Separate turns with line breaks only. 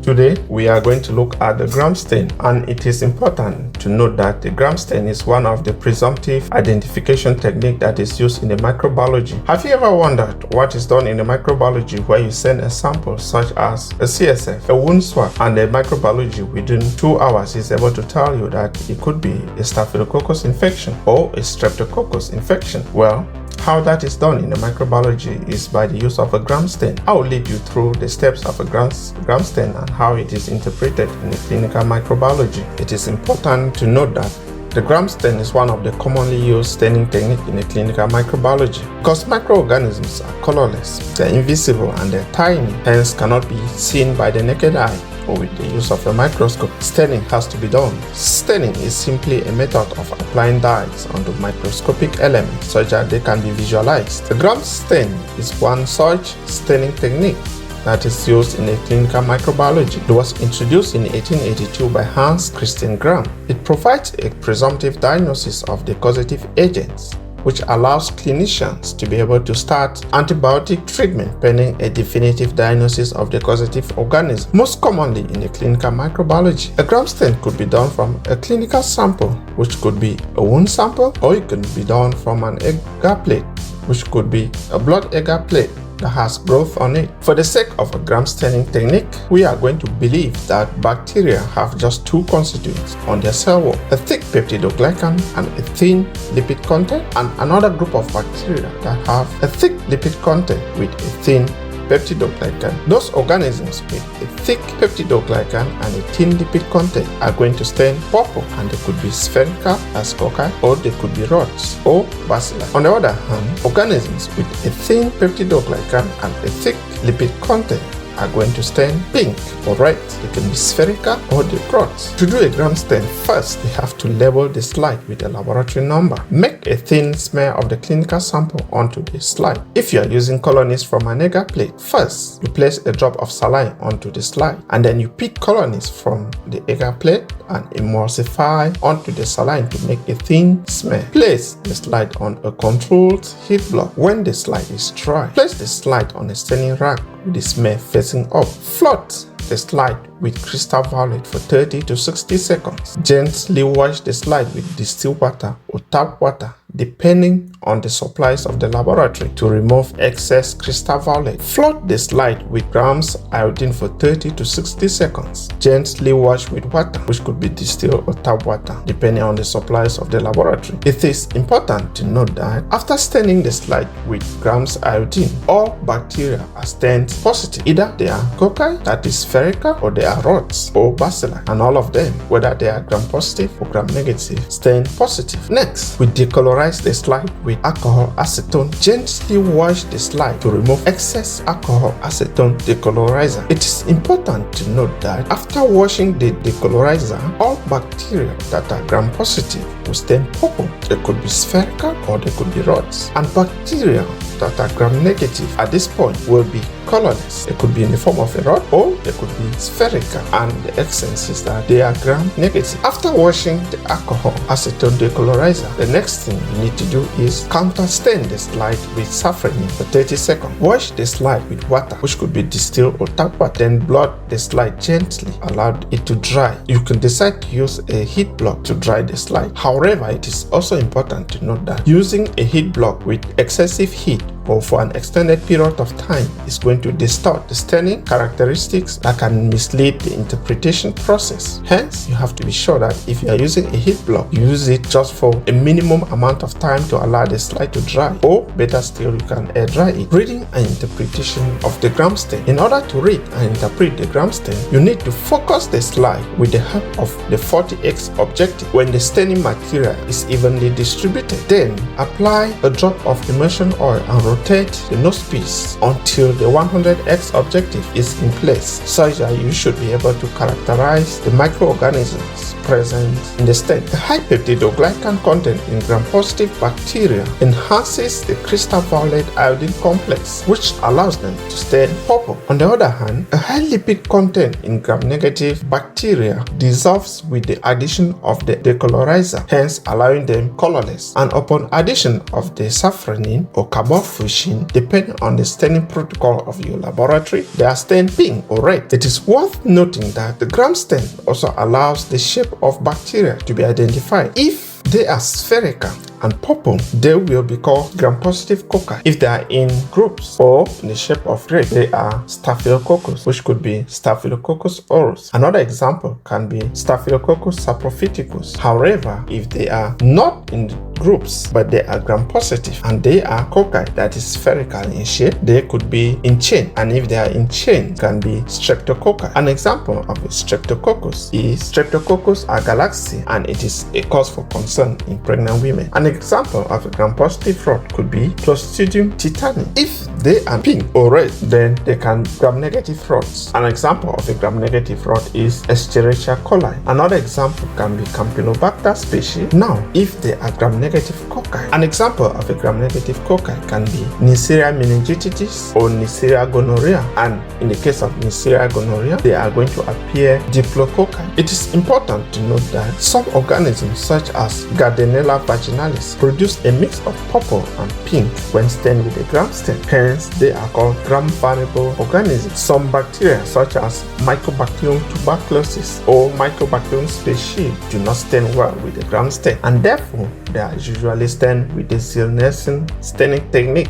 Today, we are going to look at the gram stain, and it is important to note that the gram stain is one of the presumptive identification technique that is used in the microbiology. Have you ever wondered what is done in the microbiology where you send a sample such as a CSF, a wound swab, and the microbiology within 2 hours is able to tell you that it could be a staphylococcus infection or a streptococcus infection? Well, how that is done in the microbiology is by the use of a gram stain. I will lead you through the steps of a gram stain and how it is interpreted in the clinical microbiology. It is important to note that the gram stain is one of the commonly used staining techniques in the clinical microbiology because microorganisms are colorless, they're invisible, and they're tiny, hence cannot be seen by the naked eye or with the use of a microscope. Staining has to be done. Staining is simply a method of applying dyes onto microscopic elements such that they can be visualized. The gram stain is one such staining technique that is used in the clinical microbiology. It was introduced in 1882 by Hans Christian Gram. It provides a presumptive diagnosis of the causative agents, which allows clinicians to be able to start antibiotic treatment pending a definitive diagnosis of the causative organism. Most commonly in the clinical microbiology, a gram stain could be done from a clinical sample, which could be a wound sample, or it can be done from an agar plate, which could be a blood agar plate that has growth on it. For the sake of a gram staining technique, we are going to believe that bacteria have just two constituents on their cell wall, a thick peptidoglycan and a thin lipid content, and another group of bacteria that have a thick lipid content with a thin peptidoglycan. Those organisms with a thick peptidoglycan and a thin lipid content are going to stain purple, and they could be spherical as cocci, or they could be rods or bacilli. On the other hand, organisms with a thin peptidoglycan and a thick lipid content are going to stain pink or red. They can be spherical or the rods. To do a gram stain, first they have to label the slide with a laboratory number. Make a thin smear of the clinical sample onto the slide. If you are using colonies from an agar plate, first you place a drop of saline onto the slide, and then you pick colonies from the agar plate and emulsify onto the saline to make a thin smear. Place the slide on a controlled heat block. When the slide is dry, place the slide on a staining rack with the smear facing up. Float the slide with crystal violet for 30 to 60 seconds. Gently wash the slide with distilled water or tap water, depending on the supplies of the laboratory, to remove excess crystal violet. Float the slide with grams iodine for 30 to 60 seconds. Gently wash with water, which could be distilled or tap water, depending on the supplies of the laboratory. It is important to note that after staining the slide with grams iodine, all bacteria are stained positive. Either they are cocci, that is spherical, or they are rods or bacilli, and all of them, whether they are gram positive or gram negative, stain positive. Next, we decolorize the slide with alcohol acetone. Gently wash the slide to remove excess alcohol acetone decolorizer. It is important to note that after washing the decolorizer, all bacteria that are gram positive will stain purple. They could be spherical or they could be rods, and bacteria that are gram negative at this point will be colorless. It could be in the form of a rod or they could be spherical, and the essence is that they are gram negative. After washing the alcohol acetone decolorizer, the next thing you need to do is counter stain the slide with safranin for 30 seconds. Wash the slide with water, which could be distilled or tap water, then blot the slide gently, allow it to dry. You can decide to use a heat block to dry the slide. However, it is also important to note that using a heat block with excessive heat or for an extended period of time is going to distort the staining characteristics that can mislead the interpretation process. Hence, you have to be sure that if you are using a heat block, you use it just for a minimum amount of time to allow the slide to dry, or better still, you can air dry it. Reading and interpretation of the gram stain. In order to read and interpret the gram stain, you need to focus the slide with the help of the 40x objective when the staining material is evenly distributed. Then apply a drop of immersion oil and rotate the nosepiece until the 100x objective is in place, such that you should be able to characterize the microorganisms present in the stain. The high peptidoglycan content in gram-positive bacteria enhances the crystal violet iodine complex, which allows them to stain purple. On the other hand, a high lipid content in gram-negative bacteria dissolves with the addition of the decolorizer, hence allowing them colorless. And upon addition of the safranin or carbofuscin, depending on the staining protocol of your laboratory, they are stained pink or red. It is worth noting that the gram stain also allows the shape of bacteria to be identified. If they are spherical and purple, they will be called gram-positive cocci. If they are in groups or in the shape of grape, they are staphylococcus, which could be Staphylococcus aureus. Another example can be Staphylococcus saprophyticus. However, if they are not in groups but they are gram-positive and they are cocci that is spherical in shape, they could be in chain, and if they are in chain, can be streptococci. An example of a streptococcus is Streptococcus agalactiae, and it is a cause for concern in pregnant women. An example of a gram-positive rod could be Clostridium tetani. If they are pink or red, then they can gram-negative rods. An example of a gram-negative rod is Escherichia coli. Another example can be Campylobacter species. Now, if they are gram-negative cocci, an example of a gram-negative cocci can be Neisseria meningitis or Neisseria gonorrhea. And in the case of Neisseria gonorrhea, they are going to appear diplococci. It is important to note that some organisms, such as Gardnerella vaginalis, produce a mix of purple and pink when stained with a gram stain. Hence, they are called gram-variable organisms. Some bacteria, such as Mycobacterium tuberculosis or Mycobacterium species, do not stain well with a gram stain, and therefore they are usually stained with the Zielnielsen staining technique.